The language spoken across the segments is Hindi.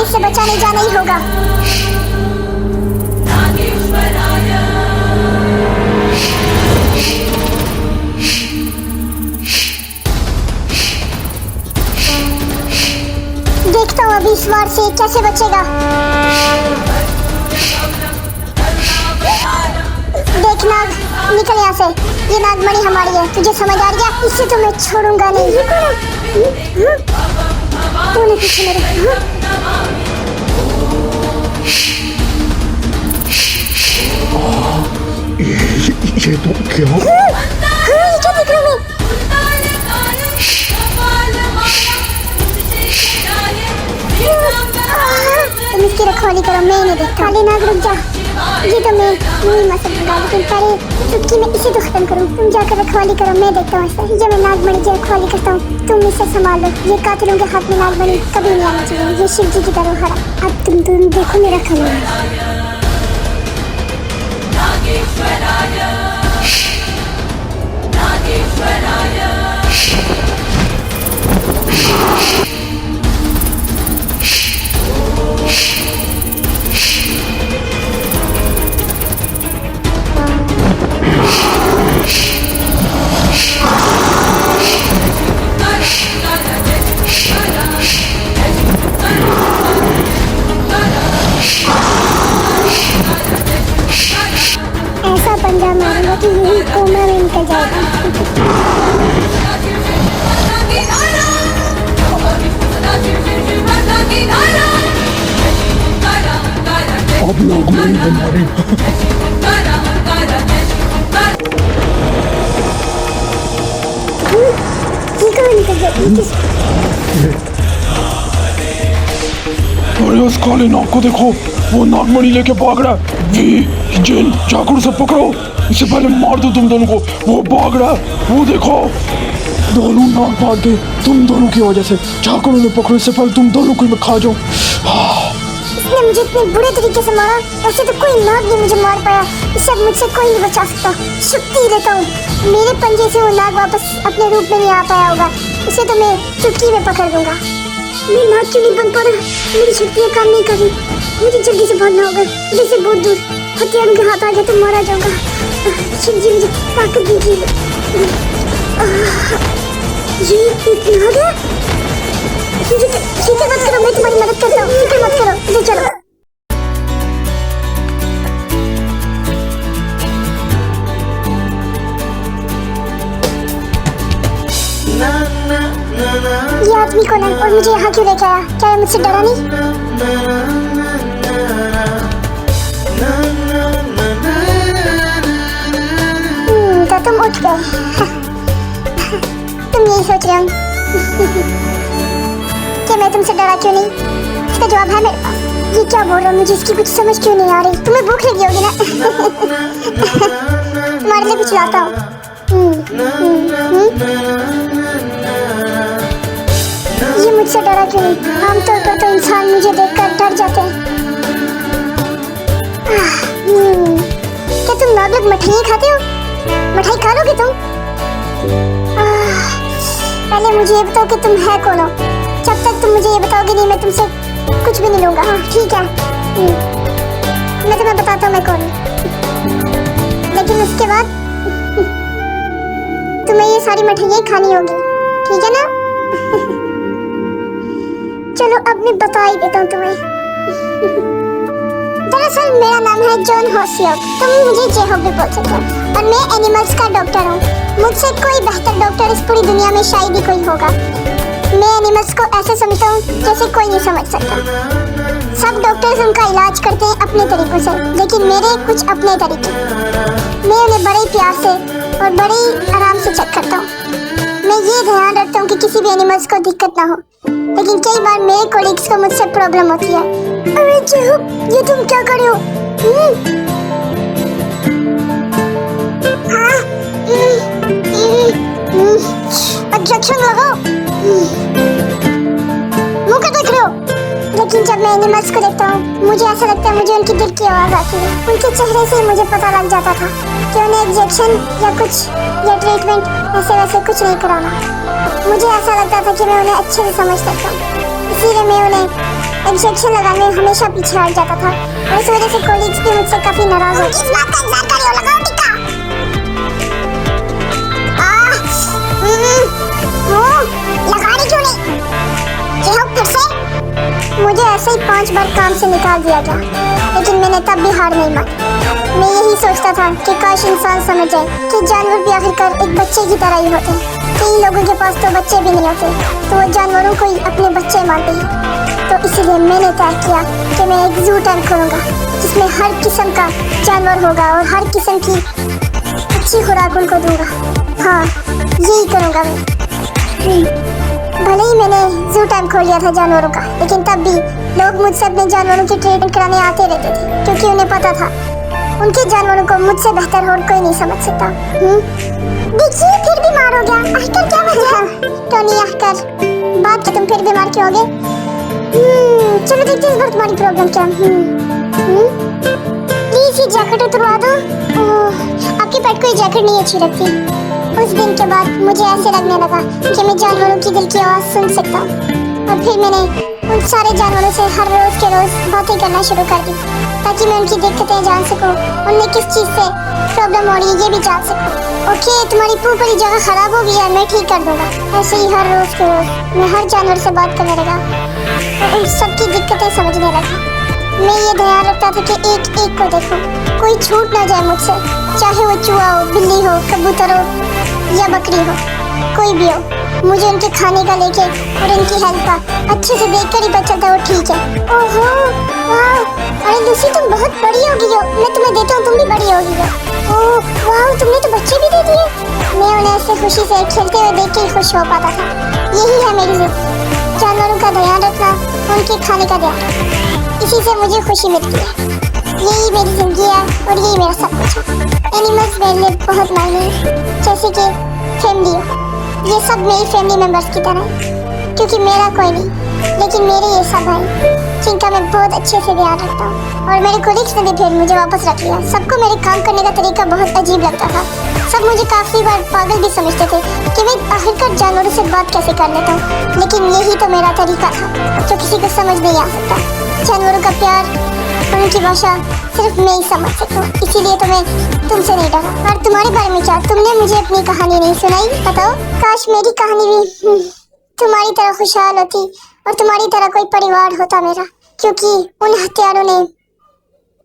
इससे बचाने जाना ही होगा। देखता हूँ अभी इस वार से कैसे बचेगा। देख नाग, निकल यहाँ से। ये नागमणि हमारी है, तुझे समझ आ गया? इससे तो मैं छोड़ूंगा नहीं। तूने पीछे मेरे ये तो क्या? ये क्या देख रहा हूँ तुम इसकी रखवाली करो, मैं नहीं देखता। काले नाग रुक जा, ये तो मैं नहीं मार सकूंगा, लेकिन पहले चुटकी में इसे तो खत्म करूँ। तुम जाकर रखवाली करो, मैं देखता हूँ ऐसा। जब मैं नागमणि की रखवाली करता हूँ तुम इसे संभाल लो। ये कातिलों के हाथ में नागमणि कभी नहीं आना चाहिए। ये शिव जी की तरह हरा। अब तुम देखो मेरा खबर। ऐसा पंजा मारूंगा कि यही कोमा में निकल जाएगा। अब नागमणि हमारी। ये कहाँ निकल गया? अरे उस काले नाग को देखो, वो नागमणि लेके भाग रहा है। वी जिन चाकू से पकड़ो, इससे पहले मार दो तुम दोनों को। वो भाग रहा है, वो देखो। दोनों नाग भाग गए तुम दोनों की वजह से। चाकू ने पकड़ो, इससे पहले तुम दोनों को मैं खा जाऊं। इसने मुझे इतने बुरे तरीके से मारा, ऐसे तो कोई नाग नहीं मुझे मार पाया। इससे अब मुझसे कोई नहीं बचा सकता। शक्ति देता हूँ, मेरे पंजे से वो नाग वापस अपने रूप में नहीं आ पाया होगा। इसे तो मैं चुटकी में पकड़ दूंगा। मैं नाग क्यों नहीं बन पा रहा? मेरी शक्तियाँ काम नहीं कर रही। मुझे जल्दी से भागना होगा, जैसे बहुत दूर। हथियारों के हाथ आ गया तो मारा जाऊंगा। शिव जी मुझे ताकत दीजिए। ये नाग है? फिक्र मत करो, मैं तुम्हारी मदद करता हूँ। फिक्र मत करो, इधर चलो। ये आदमी कौन है और मुझे यहाँ क्यों लेके आया? क्या ये मुझसे डरा नहीं? तो तुम उठ गए। तुम यही सोच रहे हो कि मैं तुमसे डरा क्यों नहीं? इसका जवाब है मेरे पास। ये क्या बोल रहा हूँ, मुझे इसकी कुछ समझ क्यों नहीं आ रही। तुम्हें भूख लगी होगी ना? तुम्हारे लिए कुछ लाता हूँ। ये मुझसे डरा क्यों नहीं? आमतौर पर तो इंसान मुझे देखकर डर जाते हैं। क्या तुम नाग लोग मिठाई खाते हो? मिठाई खा लोगे तुम? पहले मुझे ये बताओ कि तुम है कौन हो। जब तक तुम मुझे ये बताओगे नहीं, मैं तुमसे कुछ भी नहीं लूंगा। हाँ ठीक है, मैं तुम्हें बताता हूँ मैं कौन हूँ। लेकिन उसके बाद तुम्हें ये सारी मिठाइयाँ खानी होगी, ठीक है ना? चलो अब मैं बता ही देता हूँ तुम्हें। दरअसल मेरा नाम है जॉन होसियोक। तुम मुझे जेहोक भी बोल सकते हो और मैं एनिमल्स का डॉक्टर हूँ। मुझसे कोई बेहतर डॉक्टर इस पूरी दुनिया में शायद ही कोई होगा। मैं एनिमल्स को ऐसे समझता हूँ जैसे कोई नहीं समझ सकता। सब डॉक्टर्स उनका इलाज करते हैं अपने तरीकों से, लेकिन मेरे कुछ अपने तरीके। मैं उन्हें बड़े प्यार से और बड़े आराम से चेक करता हूँ। मैं ये ध्यान रखता हूँ कि किसी भी एनिमल्स को दिक्कत ना हो, लेकिन कई बार मेरे कोलिग्स को मुझसे प्रॉब्लम होती है। अरे जेहोक, ये तुम क्या कर रहे हो? इंजेक्शन लगाओ। मुँह क्या देख रहे हो? लेकिन जब मैं एनिमल्स को देखता हूँ मुझे ऐसा लगता है मुझे उनकी दिल की आवाज़ आती है। उनके चेहरे से मुझे पता लग जाता था कि उन्हें इंजेक्शन या ट्रीटमेंट ऐसे वैसे कुछ नहीं कराना। मुझे ऐसा लगता था कि मैं उन्हें अच्छे से समझ सकता हूँ, इसीलिए मैं उन्हें इंजेक्शन लगाने में हमेशा पीछे हट जाता था और इस वजह से कॉलीग्स भी मुझसे काफी नाराज हो गए। इस बात का इंतजार कर रही हो, लगाओ टीका। लगा रही क्यों नहीं? ये हो फिर से? मुझे ऐसे ही 5 बार काम से निकाल दिया गया, लेकिन मैंने तब भी हार नहीं मानी। मैं यही सोचता था कि काश इंसान समझ जाए कि जानवर भी आखिरकार एक बच्चे की तरह ही होते हैं। कई लोगों के पास तो बच्चे भी नहीं होते, तो वो जानवरों को ही अपने बच्चे मानते हैं। तो इसीलिए मैंने तय किया कि मैं एक जू टाइम खोलूंगा जिसमें हर किस्म का जानवर होगा और हर किस्म की अच्छी खुराक उनको दूंगा। हाँ, यही करूंगा मैं। भले ही मैंने जू टाइम खोल लिया था जानवरों का, लेकिन तब भी लोग मुझसे अपने जानवरों की ट्रीटमेंट कराने आते रहते थे, क्योंकि उन्हें पता था उनके जानवरों को मुझसे बेहतर और कोई नहीं समझ सकता। देखिए, फिर बीमार हो गया। आखिर क्या वजह? टोनी, आखिर बात कि तुम फिर बीमार क्यों हो गए? चलो देखते हैं इस बार तुम्हारी प्रॉब्लम क्या। प्लीज ये जैकेट उतरवा दो। आपकी पेट को ये जैकेट नहीं अच्छी लगती। उस दिन के बाद मुझे ऐसे लगने लगा कि मैं जानवरों की दिल की आवाज़ सुन सकता हूँ, और फिर मैंने उन सारे जानवरों से हर रोज़ के रोज़ बातें करना शुरू कर दी, ताकि मैं उनकी दिक्कतें जान सकूं, उन्हें किस चीज़ से प्रॉब्लम हो रही है ये भी जान सकूं। ओके, तुम्हारी पूरी जगह खराब हो गई है, मैं ठीक कर दूंगा। ऐसे ही हर रोज़ के रोज़ मैं हर जानवर से बात करने लगा और उन सबकी दिक्कतें समझने लगा। मैं ये ध्यान रखता था कि एक एक को देखो, कोई छूट ना जाए मुझसे, चाहे वो चूहा हो, बिल्ली हो, कबूतर हो या बकरी हो, कोई भी हो। मुझे उनके खाने का लेके और उनकी हेल्थ का अच्छे से देखकर ही पता चलता वो ठीक है। ओहो, वाह, अरे लूसी तुम बहुत बड़ी हो गई हो। मैं तुम्हें देता हूँ, तुम भी बड़ी हो गई हो। ओह वाह, तुमने तो बच्चे भी दे दिए। मैं उन्हें ऐसे खुशी से खेलते हुए देख के ही खुश हो पाता था। यही है मेरी जिद, जानवरों का ध्यान रखना, उनके खाने का ध्यान, इसी से मुझे खुशी मिलती है। यही मेरी जिंदगी है और यही मेरा सब कुछ है। एनिमल्स मेरे लिए बहुत मायने हैं, जैसे कि फैमिली हो। ये सब मेरी फैमिली मेंबर्स की तरह है, क्योंकि मेरा कोई नहीं, लेकिन मेरे ये सब हैं जिनका मैं बहुत अच्छे से ध्यान रखता हूँ। और मेरे कोलिग्स ने भी फिर मुझे वापस रख लिया। सबको मेरे काम करने का तरीका बहुत अजीब लगता था। सब मुझे काफ़ी बार पागल भी समझते थे कि मैं आखिरकार जानवरों से बात कैसे कर लेता हूँ, लेकिन यही तो मेरा तरीका था जो किसी को समझ नहीं आ सकता। जानवरों का प्यार और उनकी भाषा सिर्फ मैं ही समझ सकता हूँ, इसीलिए तो मैं तुमसे नहीं डरा। और तुम्हारे बारे में क्या? तुमने मुझे अपनी कहानी नहीं सुनाई, बताओ। काश मेरी कहानी भी तुम्हारी तरह खुशहाल होती और तुम्हारी तरह कोई परिवार होता मेरा, क्योंकि उन हत्यारों ने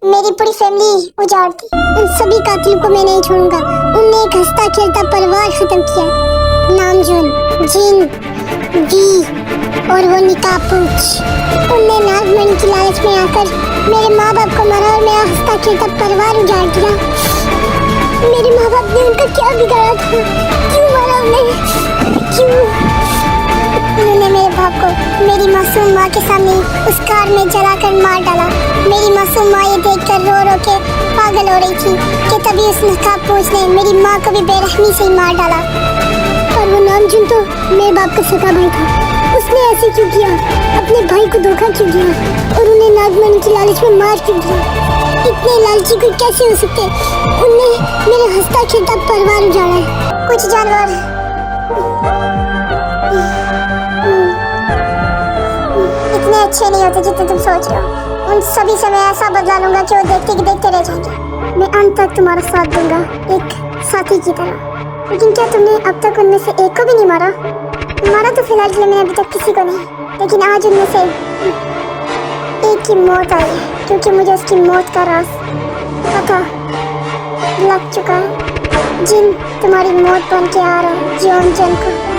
मेरी पूरी फैमिली उजाड़ दी। उन सभी कातिलों को मैं नहीं छोड़ूंगा। उनने एक हंसता खेलता परिवार खत्म किया। नामजून, जिन, वी और वो निकापूच। उनने नागमणि की लालच में आकर मेरे माँ बाप को मारा और मेरा हंसता खेलता परिवार उजाड़ दिया। मेरे माँ बाप ने उनका क्या बिगाड़ा था? क्यों मारा उन्हें? क्यों? उन्होंने मेरे बाप को मेरी मासूम माँ के सामने उस कार में जलाकर मार डाला। मेरी मासूम माँ ये देखकर रो रो के पागल हो रही थी कि तभी उस नकाबपोश ने मेरी माँ को भी बेरहमी से ही मार डाला। और वो नामजून तो मेरे बाप का सगा भाई था। उसने ऐसे क्यों किया? अपने भाई को धोखा क्यों दिया और उन्हें नागमणि की लालच में मार क्यों दिया? इतने लालची कोई कैसे हो सकते? उनने मेरा हंसता खेलता परिवार उजाड़ा है। कुछ जानवर इतने अच्छे नहीं होते जितने तुम सोच रहे हो। उन सभी से मैं ऐसा बदला लूंगा कि वो देखते कि देखते रह जाएंगे। मैं अंत तक तुम्हारा साथ दूंगा, एक साथी की तरह। लेकिन क्या तुमने अब तक उनमें से एक को भी नहीं मारा? मारा तो फिलहाल के लिए मैंने अभी तक किसी को नहीं, लेकिन आज उनमें से एक की मौत आई है, क्योंकि मुझे उसकी मौत का राज पता लग चुका है। जिन तुम्हारी मौत बन के आ रहा है जियोन जन को।